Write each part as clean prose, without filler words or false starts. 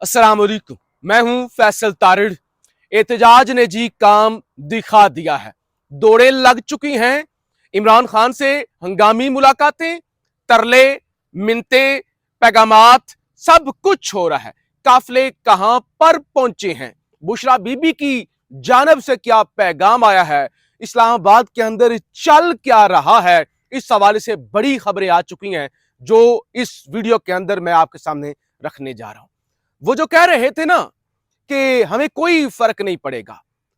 अस्सलाम वालेकुम। मैं हूं फैसल तारिड़। एहतजाज ने जी काम दिखा दिया है। दौड़ें लग चुकी हैं। इमरान खान से हंगामी मुलाकातें, तरले, मिन्ते, पैगामात सब कुछ हो रहा है। काफिले कहां पर पहुंचे हैं, बुशरा बीबी की जानब से क्या पैगाम आया है, इस्लामाबाद के अंदर चल क्या रहा है, इस हवाले से बड़ी खबरें आ चुकी हैं जो इस वीडियो के अंदर मैं आपके सामने रखने जा रहा हूं। वो जो कह रहे थे ना कि हमें कोई फर्क नहीं पड़ेगा,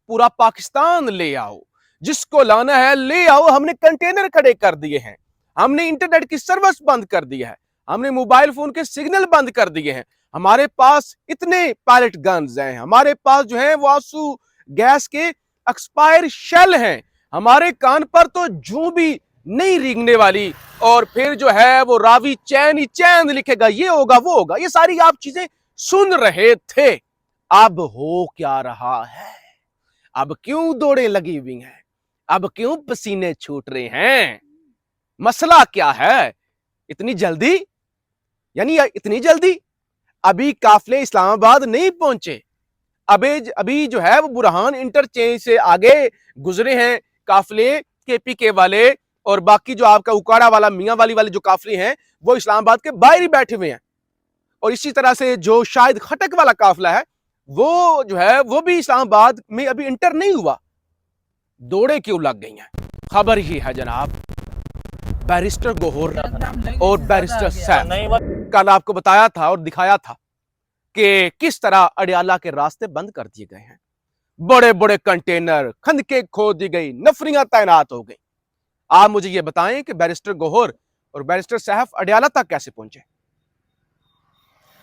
पूरा पाकिस्तान ले आओ, जिसको लाना है ले आओ, हमने कंटेनर खड़े कर दिए हैं, हमने इंटरनेट की सर्विस बंद कर दी है, हमने मोबाइल फोन के सिग्नल बंद कर दिए हैं, हमारे पास इतने पायलट गन्स हैं, हमारे पास जो है वो आंसू गैस के एक्सपायर शेल हैं, हमारे कान पर तो जू भी नहीं रेंगने वाली, और फिर जो है वो रावी चैन ही चैन लिखेगा, ये होगा वो होगा, ये सारी आप चीजें सुन रहे थे। अब हो क्या रहा है, अब क्यों दौड़े लगी हुई हैं, अब क्यों पसीने छूट रहे हैं, मसला क्या है, इतनी जल्दी, यानी इतनी जल्दी अभी काफिले इस्लामाबाद नहीं पहुंचे, अभी जो है वो बुरहान इंटरचेंज से आगे गुजरे हैं काफिले केपीके वाले, और बाकी जो आपका उकाड़ा वाला मियां वाले जो काफिले हैं वो इस्लामाबाद के बाहर ही बैठे हुए हैं। और इसी तरह से जो शायद खटक वाला काफिला है वो जो है वो भी इस्लामाबाद में अभी इंटर नहीं हुआ। दौड़े क्यों लग गई हैं, खबर ही है जनाब, बैरिस्टर गौहर और बैरिस्टर सैफ, कल आपको बताया था और दिखाया था कि किस तरह अडियाला के रास्ते बंद कर दिए गए हैं, बड़े बड़े कंटेनर खंदके खोद दी गई, नफरियां तैनात हो गई। आप मुझे ये बताएं कि बैरिस्टर गौहर और बैरिस्टर सैफ अडियाला तक कैसे पहुंचे,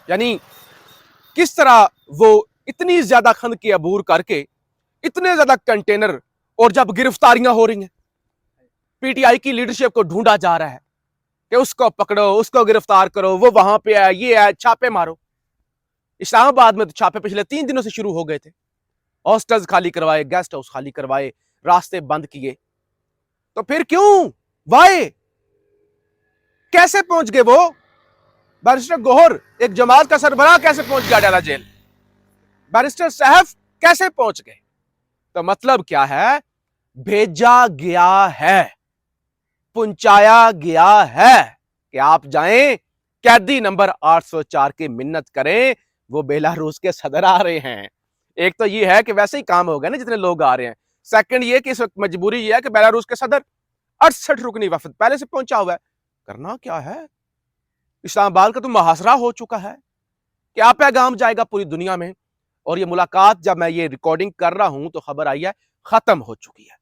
यानी किस तरह वो इतनी ज्यादा खंदके अबूर करके, इतने ज्यादा कंटेनर, और जब गिरफ्तारियां हो रही हैं, पीटीआई की लीडरशिप को ढूंढा जा रहा है कि उसको पकड़ो, उसको गिरफ्तार करो, वो वहां पे है, ये है, छापे मारो। इस्लामाबाद में तो छापे पिछले 3 दिनों से शुरू हो गए थे, हॉस्टल्स खाली करवाए, गेस्ट हाउस खाली करवाए, रास्ते बंद किए, तो फिर क्यों, वाई, कैसे पहुंच गए वो? बैरिस्टर गौहर एक जमात का सरबराह कैसे पहुंच गया अडियाला जेल, बैरिस्टर सैफ कैसे पहुंच गए? तो मतलब क्या है, भेजा गया है, पहुंचाया गया है कि आप जाएं, कैदी नंबर 804 की मिन्नत करें, वो बेलारूस के सदर आ रहे हैं। एक तो ये है कि वैसे ही काम हो गया ना जितने लोग आ रहे हैं, सेकंड ये कि इस वक्त मजबूरी ये है कि बेलारूस के सदर 68 रुकनी वफद पहले से पहुंचा हुआ है। करना क्या है, इस्लामाबाद का तो मुहासरा हो चुका है, क्या पैगाम जाएगा पूरी दुनिया में। और ये मुलाकात जब मैं ये रिकॉर्डिंग कर रहा हूं तो खबर आई है खत्म हो चुकी है,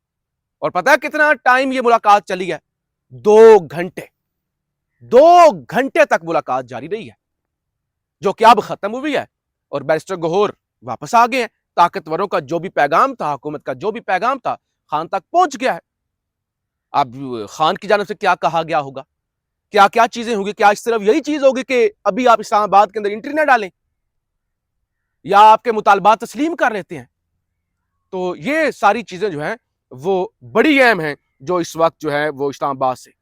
और पता है कितना टाइम ये मुलाकात चली है, 2 घंटे, 2 घंटे तक मुलाकात जारी रही है, जो कि अब खत्म हुई है, और बैरिस्टर गौहर वापस आ गए हैं। ताकतवरों का जो भी पैगाम था, हुकूमत का जो भी पैगाम था, खान तक पहुंच गया है। अब खान की जानब से क्या कहा गया होगा, क्या क्या चीजें होंगी, क्या सिर्फ यही चीज होगी कि अभी आप इस्लामाबाद के अंदर एंट्री ना डालें, या आपके मुतालबात तस्लीम कर लेते हैं? तो ये सारी चीजें जो हैं वो बड़ी अहम हैं, जो इस वक्त जो है वो इस्लामाबाद से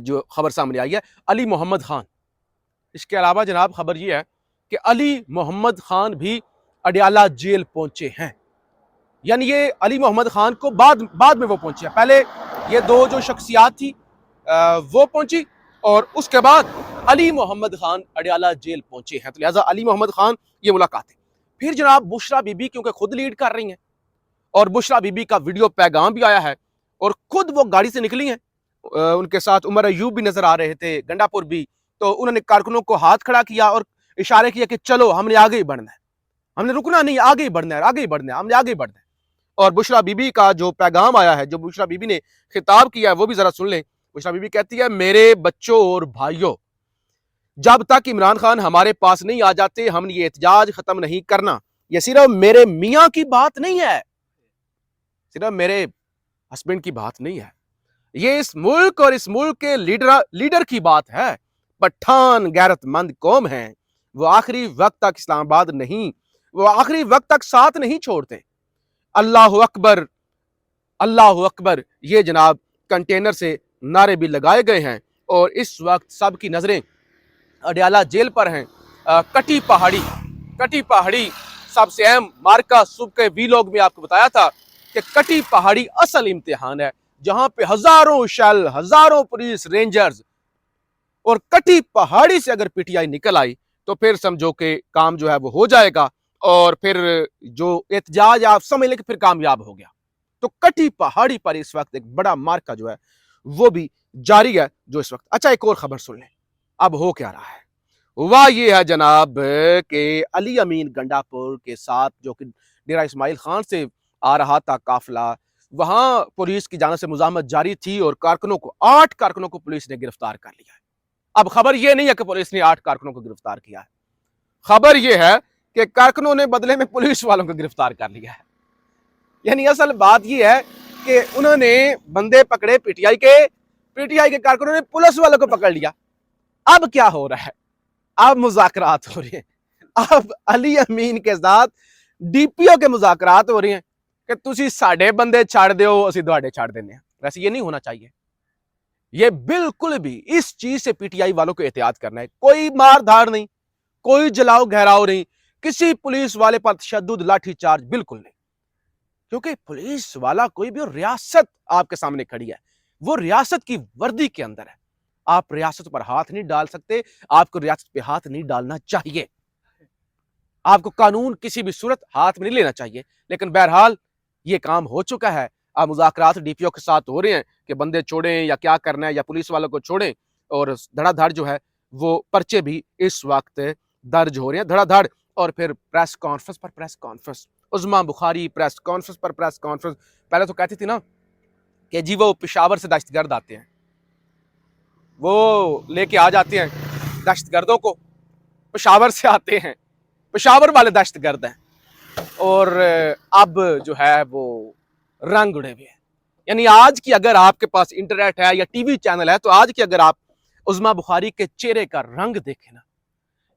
जो खबर सामने आई है। अली मोहम्मद खान, इसके अलावा जनाब खबर यह है कि अली मोहम्मद खान भी अडियाला जेल पहुंचे हैं, यानी ये अली मोहम्मद खान को बाद में वो पहुंचे, पहले ये 2 जो शख्सियात थी वो पहुंची, और उसके बाद अली मोहम्मद खान अडियाला जेल पहुंचे हैं, तो लिहाजा अली मोहम्मद खान ये मुलाकात है। फिर जनाब बुशरा बीबी क्योंकि खुद लीड कर रही हैं, और बुशरा बीबी का वीडियो पैगाम भी आया है, और खुद वो गाड़ी से निकली हैं, उनके साथ उमर अयूब भी नजर आ रहे थे, गंडापुर भी, तो उन्होंने कारकुनों को हाथ खड़ा किया और इशारे किया कि चलो हमने आगे ही बढ़ना है, हमने रुकना नहीं, आगे ही बढ़ना है, आगे ही बढ़ना है, हमने आगे ही बढ़ना है। और बुशरा बीबी का जो पैगाम आया है, जो बुशरा बीबी ने खिताब किया है, वो भी जरा सुन लें। बुशरा बीबी कहती है, मेरे बच्चों और भाइयों, जब तक इमरान खान हमारे पास नहीं आ जाते हमने ये एहतजाज खत्म नहीं करना। ये सिर्फ मेरे मियाँ की बात नहीं है, सिर्फ मेरे हस्बैंड की बात नहीं है, ये इस मुल्क और इस मुल्क के लीडर की बात है। पठान गैरतमंद कौम है, वो आखिरी वक्त तक इस्लामाबाद नहीं, वो आखिरी वक्त तक साथ नहीं छोड़ते। अल्लाह अकबर, अल्लाह अकबर, ये जनाब कंटेनर से नारे भी लगाए गए हैं, और इस वक्त सबकी नजरें अडियाला जेल पर हैं। कटी पहाड़ी कटी पहाड़ी सबसे अहम मार्का सुबह के वीलॉग में आपको बताया था कि कटी पहाड़ी असल इम्तिहान है, जहां पे हजारों शेल, हजारों पुलिस रेंजर्स, और कटी पहाड़ी से अगर पीटीआई निकल आई तो फिर समझो कि काम जो है वो हो जाएगा, और फिर जो एहतजाज आप समझ लें कि फिर कामयाब हो गया। तो कटी पहाड़ी पर इस वक्त एक बड़ा मार्का जो है वो भी जारी है जो इस वक्त। अच्छा, एक और खबर सुन लें, अब हो क्या रहा है। हुआ ये है जनाब कि अली अमीन गंडापुर के साथ जो कि डेरा इस्माइल खान से आ रहा था काफिला, वहां पुलिस की जानिब से मुजाहमत जारी थी और कारकुनों को 8 कारकुनों को पुलिस ने गिरफ्तार कर लिया है। अब खबर यह नहीं है कि पुलिस ने 8 कारकुनों को गिरफ्तार किया है, खबर यह है कि कारकुनों ने बदले में पुलिस वालों को गिरफ्तार कर लिया है। यानी असल बात यह है कि उन्होंने बंदे पकड़े पीटीआई के कारकुनों ने पुलिस वालों को पकड़ लिया। अब क्या हो रहा है, अब मुज़ाकरात हो रहे हैं, अब अली अमीन के साथ डीपीओ के मुज़ाकरात हो रहे हैं कि तुसी साडे बंदे छाड़ दो, असी तुहाडे छाड़ देने हैं। वैसे ये नहीं होना चाहिए, ये बिल्कुल भी इस चीज से पीटीआई वालों को एहतियात करना है। कोई मार धाड़ नहीं, कोई जलाओ घेराव नहीं, किसी पुलिस वाले पर तशद्दुद लाठीचार्ज बिल्कुल नहीं, क्योंकि पुलिस वाला कोई भी, रियासत आपके सामने खड़ी है, वो रियासत की वर्दी के अंदर है। आप रियासत पर हाथ नहीं डाल सकते, आपको रियासत पे हाथ नहीं डालना चाहिए, आपको कानून किसी भी सूरत हाथ में नहीं लेना चाहिए। लेकिन बहरहाल ये काम हो चुका है। अब मुज़ाकरात डीपीओ के साथ हो रहे हैं कि बंदे छोड़ें या क्या करना है, या पुलिस वालों को छोड़ें, और धड़ाधड़ जो है वो पर्चे भी इस वक्त दर्ज हो रहे हैं, धड़ाधड़। और फिर प्रेस कॉन्फ्रेंस पर press conference, Usma Bukhari press conference पर प्रेस कॉन्फ्रेंस। पहले तो कहती थी ना कि जी वो पेशावर से दहशतगर्द आते हैं, वो लेके आ जाते हैं दहशतगर्दों को, पेशावर से आते हैं, पेशावर वाले दहशतगर्द हैं। और अब जो है वो रंग उड़े हुए हैं। यानी आज की अगर आपके पास इंटरनेट है या टीवी चैनल है, तो आज की अगर आप उस्मा बुखारी के चेहरे का रंग देखें ना,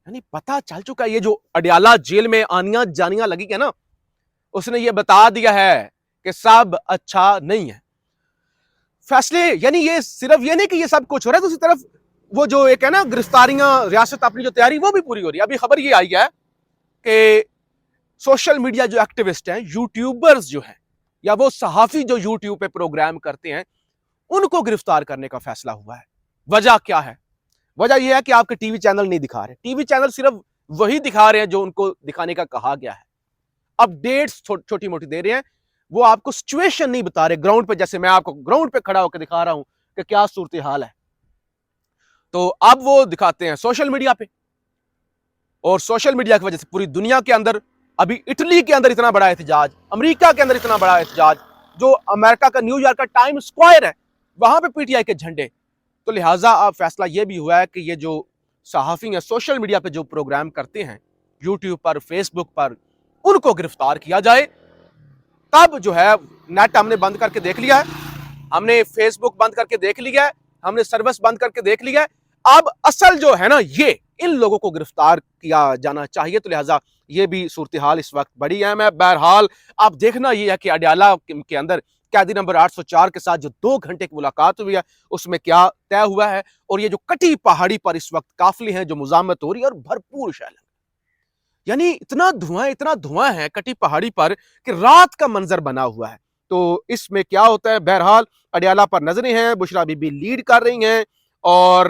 यानी पता चल चुका है। ये जो अडियाला जेल में आनियां जानियां लगी है ना, उसने ये बता दिया है कि सब अच्छा नहीं है। फैसले, यानी ये सिर्फ ये नहीं कि ये सब कुछ हो रहा है, दूसरी तरफ वो जो एक है ना गिरफ्तारियां, रियासत अपनी जो तैयारी वो भी पूरी हो रही है। अभी खबर ये आई है कि सोशल मीडिया जो एक्टिविस्ट हैं, यूट्यूबर्स जो हैं, या वो सहाफी जो यूट्यूब पे प्रोग्राम करते हैं, उनको गिरफ्तार करने का फैसला हुआ है। वजह क्या है? वजह यह है कि आपके टीवी चैनल नहीं दिखा रहे, टीवी चैनल सिर्फ वही दिखा रहे हैं जो उनको दिखाने का कहा गया है, अपडेट्स छोटी मोटी दे रहे हैं, वो आपको सिचुएशन नहीं बता रहे ग्राउंड पे। जैसे मैं आपको ग्राउंड पे खड़ा होकर दिखा रहा हूं कि क्या सूरत हाल है, तो अब वो दिखाते हैं सोशल मीडिया पे। और सोशल मीडिया की वजह से पूरी दुनिया के अंदर, अभी इटली के अंदर इतना बड़ा एहतजाज, अमेरिका के अंदर इतना बड़ा एहतजाज, जो अमेरिका का न्यूयॉर्क का टाइम स्क्वायर है वहां पे पीटीआई के झंडे। तो लिहाजा अब फैसला यह भी हुआ है कि ये जो सहाफी है सोशल मीडिया पे जो प्रोग्राम करते हैं यूट्यूब पर, फेसबुक पर, उनको गिरफ्तार किया जाए। तब जो है नेट हमने बंद करके देख लिया है, हमने फेसबुक बंद करके देख लिया है, हमने सर्विस बंद करके देख लिया है। अब असल जो है ना, ये इन लोगों को गिरफ्तार किया जाना चाहिए। तो लिहाजा ये भी सूरत हाल इस वक्त बड़ी अहम है। बहरहाल अब देखना ये है कि अडियाला के अंदर कैदी नंबर 804 के साथ जो 2 घंटे की मुलाकात हुई है उसमें क्या तय हुआ है। और ये जो कटी पहाड़ी पर इस वक्त काफिले हैं जो मुजामत हो रही है और भरपूर शैल, यानी इतना धुआं है कटी पहाड़ी पर कि रात का मंजर बना हुआ है। तो इसमें क्या होता है, बहरहाल अडियाला पर नजरें हैं, बुशरा बीबी लीड कर रही हैं। और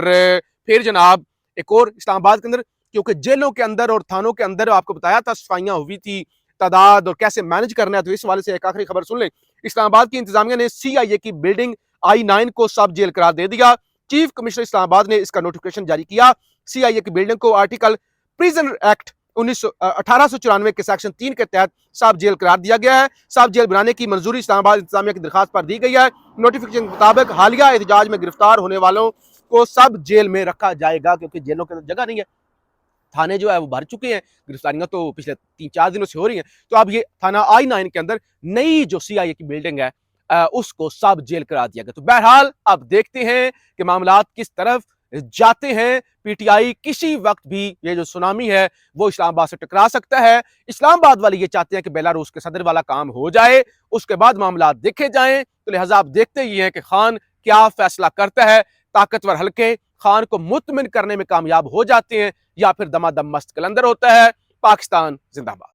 फिर जनाब एक और इस्लामाबाद के अंदर, क्योंकि जेलों के अंदर और थानों के अंदर आपको बताया था सफाइयां हुई थी, तादाद और कैसे मैनेज करना है, तो इस वाले से एक आखिरी खबर सुन लें। इस्लामाबाद की इंतजामिया ने सीआईए की बिल्डिंग I9 को सब जेल करार दे दिया। चीफ कमिश्नर इस्लामाबाद ने इसका नोटिफिकेशन जारी किया। सीआईए की बिल्डिंग को आर्टिकल प्रिजन एक्ट 1894 के सेक्शन 3 के तहत सब जेल करार दिया गया है। सब जेल बनाने की मंजूरी इस्लामाबाद इंतजामिया की दरखास्त पर दी गई है। नोटिफिकेशन के मुताबिक हालिया एहतजाज में गिरफ्तार होने वालों को सब जेल में रखा जाएगा, क्योंकि जेलों के अंदर जगह नहीं है, थाने जो है वो भर चुके हैं, गिरफ्तारियां तो पिछले 3-4 दिनों से हो रही हैं। तो अब ये थाना I9 के अंदर नई जो सीआईए की बिल्डिंग है उसको सब जेल करा दिया गया। तो बहरहाल अब देखते हैं कि मामलात किस तरफ जाते हैं। पीटीआई किसी वक्त भी ये जो सुनामी है वो इस्लामाबाद से टकरा सकता है। इस्लामाबाद वाले ये चाहते हैं कि बेलारूस के सदर वाला काम हो जाए, उसके बाद मामलात देखे जाएं। तो लिहाजा आप देखते ही हैं कि खान क्या फैसला करता है। ताकतवर हल्के खान को मुतमिन करने में कामयाब हो जाते हैं या फिर दमादम मस्त कलंदर होता है। पाकिस्तान जिंदाबाद।